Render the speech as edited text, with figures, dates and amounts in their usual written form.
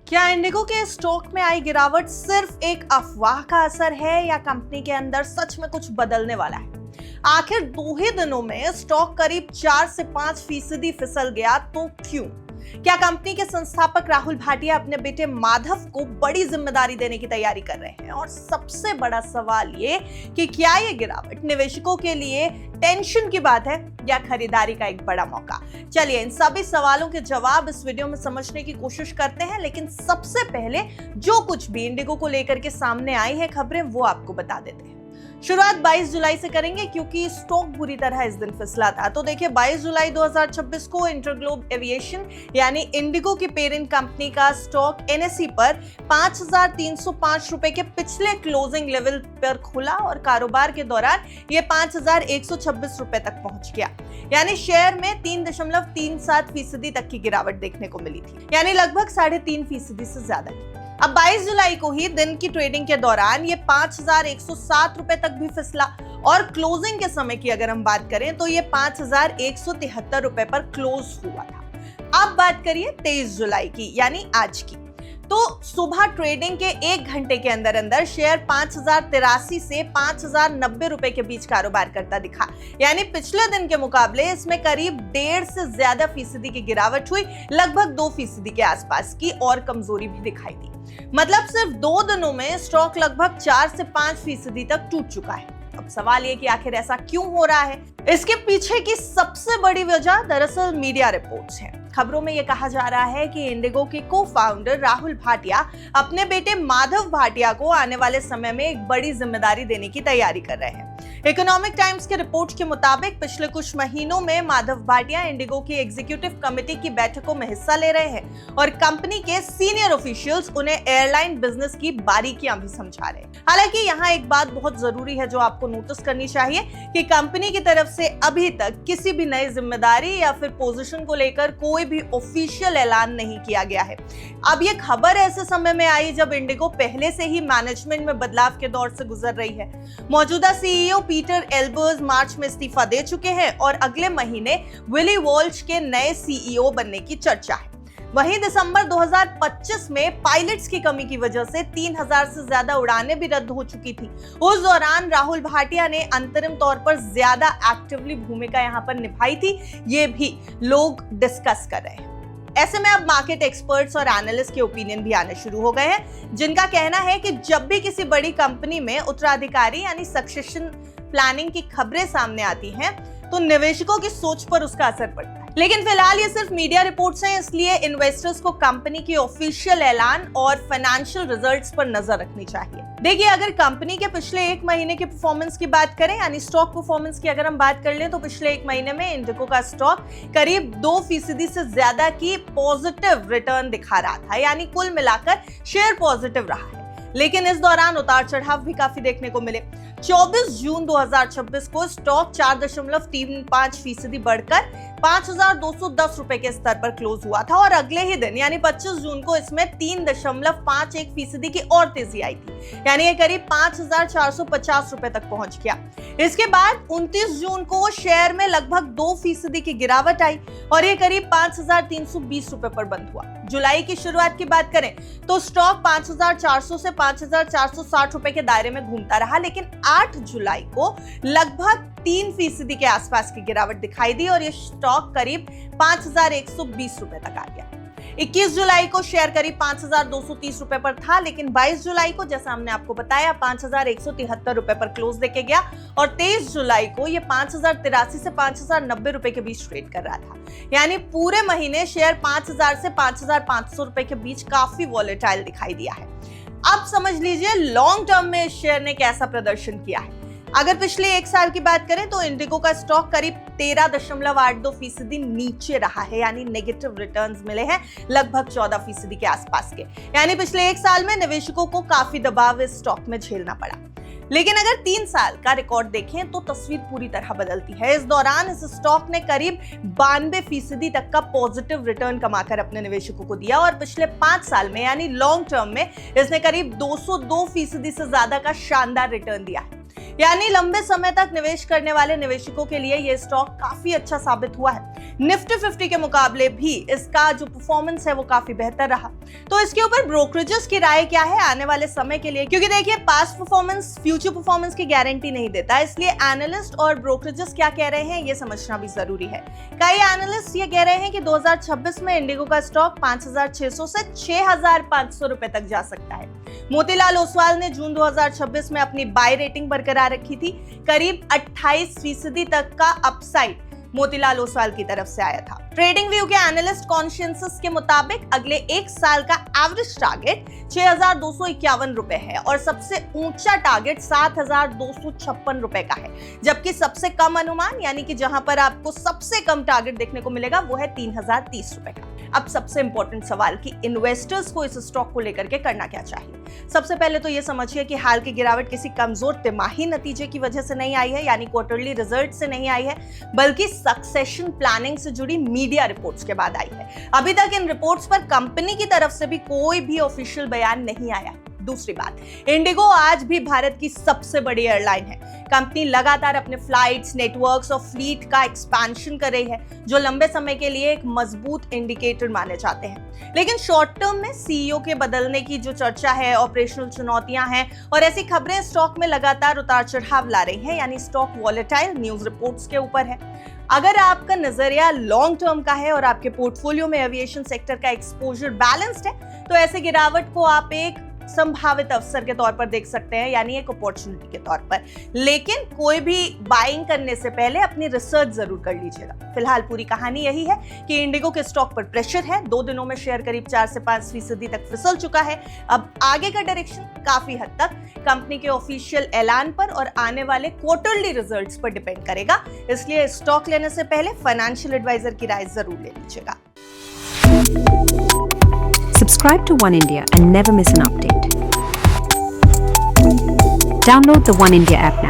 क्या इंडिगो के स्टॉक में आई गिरावट सिर्फ एक अफवाह का असर है या कंपनी के अंदर सच में कुछ बदलने वाला है? आखिर 2 ही दिनों में स्टॉक करीब 4 से 5% फिसल गया, तो क्यों? क्या कंपनी के संस्थापक राहुल भाटिया अपने बेटे माधव को बड़ी जिम्मेदारी देने की तैयारी कर रहे हैं? और सबसे बड़ा सवाल ये कि क्या ये गिरावट निवेशकों के लिए टेंशन की बात है या खरीदारी का एक बड़ा मौका? चलिए इन सभी सवालों के जवाब इस वीडियो में समझने की कोशिश करते हैं, लेकिन सबसे पहले जो कुछ भी इंडिगो को लेकर के सामने आई है खबरें वो आपको बता देते हैं। शुरुआत 22 जुलाई से करेंगे क्योंकि स्टॉक बुरी तरह इस दिन फिसला था। तो देखिए 22 जुलाई 2026 को इंटरग्लोब एविएशन यानी इंडिगो की पेरेंट कंपनी का स्टॉक एनएसई पर 5,305 रुपए के पिछले क्लोजिंग लेवल पर खुला और कारोबार के दौरान ये 5,126 रुपए तक पहुंच गया। यानी शेयर में 3.37% तक की गिरावट देखने को मिली थी, यानी लगभग 3.5% से ज्यादा। अब 22 जुलाई को ही दिन की ट्रेडिंग के दौरान ये 5,107 रुपए तक भी फिसला और क्लोजिंग के समय की अगर हम बात करें तो ये 5,173 रुपए पर क्लोज हुआ था। अब बात करिए 23 जुलाई की यानी आज की। तो सुबह ट्रेडिंग के 1 घंटे के अंदर अंदर शेयर 5,083 से 5,090 रुपए के बीच कारोबार करता दिखा, यानी पिछले दिन के मुकाबले इसमें करीब 1.5 से ज्यादा फीसदी की गिरावट हुई, लगभग 2% के आसपास की और कमजोरी भी दिखाई दी। मतलब सिर्फ 2 दिनों में स्टॉक लगभग 4 से 5% तक टूट चुका है। अब सवाल ये कि आखिर ऐसा क्यों हो रहा है? इसके पीछे की सबसे बड़ी वजह दरअसल मीडिया रिपोर्ट्स हैं। खबरों में यह कहा जा रहा है कि इंडिगो के को-फाउंडर राहुल भाटिया अपने बेटे माधव भाटिया को आने वाले समय में एक बड़ी जिम्मेदारी देने की तैयारी कर रहे हैं। इकोनॉमिक टाइम्स के रिपोर्ट के मुताबिक पिछले कुछ महीनों में माधव भाटिया इंडिगो की एग्जीक्यूटिव कमेटी की बैठकों में हिस्सा ले रहे हैं और कंपनी के सीनियर ऑफिशियल्स उन्हें एयरलाइन बिजनेस की बारीकियां भी समझा रहे हैं। हालांकि यहाँ एक बात बहुत जरूरी है जो आपको नोटिस करनी चाहिए कि कंपनी की तरफ से अभी तक किसी भी नई जिम्मेदारी या फिर पोजीशन को लेकर कोई भी ऑफिशियल ऐलान नहीं किया गया है। अब ये खबर ऐसे समय में आई जब इंडिगो पहले से ही मैनेजमेंट में बदलाव के दौर से गुजर रही है। मौजूदा सीईओ पीटर एल्बर्स मार्च में इस्तीफा दे चुके हैं और अगले महीने विली वॉल्श के नए सीईओ बनने की चर्चा है। वहीं दिसंबर 2025 में पायलट्स की कमी की वजह से 3,000 से ज्यादा उड़ानें भी रद्द हो चुकी थी। उस दौरान राहुल भाटिया ने अंतरिम तौर पर ज्यादा एक्टिवली भूमिका यहां पर निभाई थी, ये भी लोग डिस्कस कर रहे हैं। ऐसे में अब मार्केट एक्सपर्ट्स और एनालिस्ट के ओपिनियन भी आने शुरू हो गए हैं, जिनका कहना है कि जब भी किसी बड़ी कंपनी में उत्तराधिकारी यानी सक्सेशन प्लानिंग की खबरें सामने आती हैं तो निवेशकों की सोच पर उसका असर पड़ता है। लेकिन फिलहाल ये सिर्फ मीडिया रिपोर्ट्स हैं, इसलिए इन्वेस्टर्स को कंपनी की ऑफिशियल ऐलान और फाइनेंशियल रिजल्ट्स पर नजर रखनी चाहिए। देखिए अगर कंपनी के पिछले 1 महीने के परफॉर्मेंस की बात करें यानी स्टॉक परफॉर्मेंस की अगर हम बात कर लें तो पिछले 1 महीने में इंडिगो का स्टॉक करीब 2% से ज्यादा की पॉजिटिव रिटर्न दिखा रहा था, यानी कुल मिलाकर शेयर पॉजिटिव रहा है। लेकिन इस दौरान उतार चढ़ाव भी काफी देखने को मिले। 24 जून 2026 को स्टॉक 4.35% बढ़कर 5,210 रुपए के स्तर पर क्लोज हुआ था और अगले ही दिन यानी 25 जून को इसमें 3.51% की और तेजी आई थी, यानी ये करीब 5,450 रुपए तक पहुंच गया। इसके बाद 29 जून को शेयर में लगभग 2% की गिरावट आई और ये करीब 5,320 रुपए पर बंद हुआ। जुलाई की शुरुआत की बात करें तो स्टॉक 5,400 से 5,460 रुपए के दायरे में घूमता रहा, लेकिन 8 जुलाई को लगभग 3% के आसपास की गिरावट दिखाई दी और ये स्टॉक करीब 5,120 रुपए तक आ गया। 21 जुलाई को शेयर करीब 5,230 रुपए पर था, लेकिन 22 जुलाई को जैसा हमने आपको बताया 5,173 रुपए पर क्लोज देके गया और 23 जुलाई को ये 5,083 से 5,090 रुपए के बीच ट्रेड कर रहा था। यानी पूरे महीने शेयर 5,000 से 5,500 रुपए के बीच काफी वॉलेटाइल दिखाई दिया है। अब समझ लीजिए लॉन्ग टर्म में इस शेयर ने कैसा प्रदर्शन किया है। अगर पिछले 1 साल की बात करें तो इंडिगो का स्टॉक करीब 13.82% नीचे रहा है, यानी नेगेटिव रिटर्न्स मिले हैं लगभग 14% के आसपास के। यानी पिछले 1 साल में निवेशकों को काफी दबाव इस स्टॉक में झेलना पड़ा। लेकिन अगर 3 साल का रिकॉर्ड देखें तो तस्वीर पूरी तरह बदलती है। इस दौरान इस स्टॉक ने करीब 92% तक का पॉजिटिव रिटर्न कमाकर अपने निवेशकों को दिया और पिछले 5 साल में यानी लॉन्ग टर्म में इसने करीब 202% से ज्यादा का शानदार रिटर्न दिया है। यानी लंबे समय तक निवेश करने वाले निवेशकों के लिए ये स्टॉक काफी अच्छा साबित हुआ है। निफ्टी 50 के मुकाबले भी इसका जो परफॉर्मेंस है वो काफी बेहतर रहा। तो इसके ऊपर ब्रोकरेजेस की राय क्या है आने वाले समय के लिए, क्योंकि देखिए पास्ट परफॉर्मेंस फ्यूचर परफॉर्मेंस की गारंटी नहीं देता, इसलिए एनालिस्ट और ब्रोकरेजेस क्या कह रहे हैं ये समझना भी जरूरी है। कई एनालिस्ट ये कह रहे हैं कि 2026 में इंडिगो का स्टॉक 5,600 से 6,500 रुपए तक जा सकता है। मोतीलाल ओसवाल ने जून 2026 में अपनी बाय रेटिंग बरकरार रखी थी। करीब 28% तक का अपसाइड मोतीलाल ओसवाल की तरफ से आया था। ट्रेडिंग व्यू के एनालिस्ट कॉन्सेंसस के मुताबिक अगले एक साल का एवरेज टारगेट 6,251 रुपए है और सबसे ऊंचा टारगेट 7,256 रुपए का है, जबकि सबसे कम अनुमान यानी कि जहां पर आपको सबसे कम टारगेट देखने को मिलेगा वो है 3,030 रुपए का। अब सबसे इंपॉर्टेंट सवाल कि इन्वेस्टर्स को इस स्टॉक को लेकर के करना क्या चाहिए। सबसे पहले तो ये समझिए कि हाल की गिरावट किसी कमजोर तिमाही नतीजे की वजह से नहीं आई है, यानी क्वार्टरली रिजल्ट से नहीं आई है, बल्कि सक्सेशन प्लानिंग से जुड़ी मीडिया रिपोर्ट्स के बाद आई है। अभी तक इन रिपोर्ट्स पर कंपनी की तरफ से भी कोई भी ऑफिशियल बयान नहीं आया। दूसरी बात, इंडिगो आज भी भारत की सबसे बड़ी एयरलाइन है। कंपनी लगातार अपने फ्लाइट्स, नेटवर्क्स और फ्लीट का एक्सपेंशन कर रही है, जो लंबे समय के लिए एक मजबूत इंडिकेटर माने जाते हैं। लेकिन शॉर्ट टर्म में सीईओ के बदलने की जो चर्चा है, ऑपरेशनल चुनौतियां हैं और ऐसी खबरें स्टॉक में लगातार उतार चढ़ाव ला रही हैं, यानी स्टॉक वॉलेटाइल न्यूज रिपोर्ट्स के ऊपर है। अगर आपका नजरिया लॉन्ग टर्म का है और आपके पोर्टफोलियो में एविएशन सेक्टर का एक्सपोजर बैलेंस्ड है, तो ऐसे गिरावट को आप एक संभावित अवसर के तौर पर देख सकते हैं, यानी एक अपॉर्चुनिटी के तौर पर। लेकिन कोई भी बाइंग करने से पहले अपनी रिसर्च जरूर कर लीजिएगा। फिलहाल पूरी कहानी यही है कि इंडिगो के स्टॉक पर प्रेशर है। 2 दिनों में शेयर करीब 4 से 5% तक फिसल चुका है। अब आगे का डायरेक्शन काफी हद तक कंपनी के ऑफिशियल ऐलान पर और आने वाले क्वार्टरली रिजल्ट्स पर डिपेंड करेगा, इसलिए स्टॉक लेने से पहले फाइनेंशियल एडवाइजर की राय जरूर ले लीजिएगा। Subscribe to One India and never miss an update. Download the One India app now.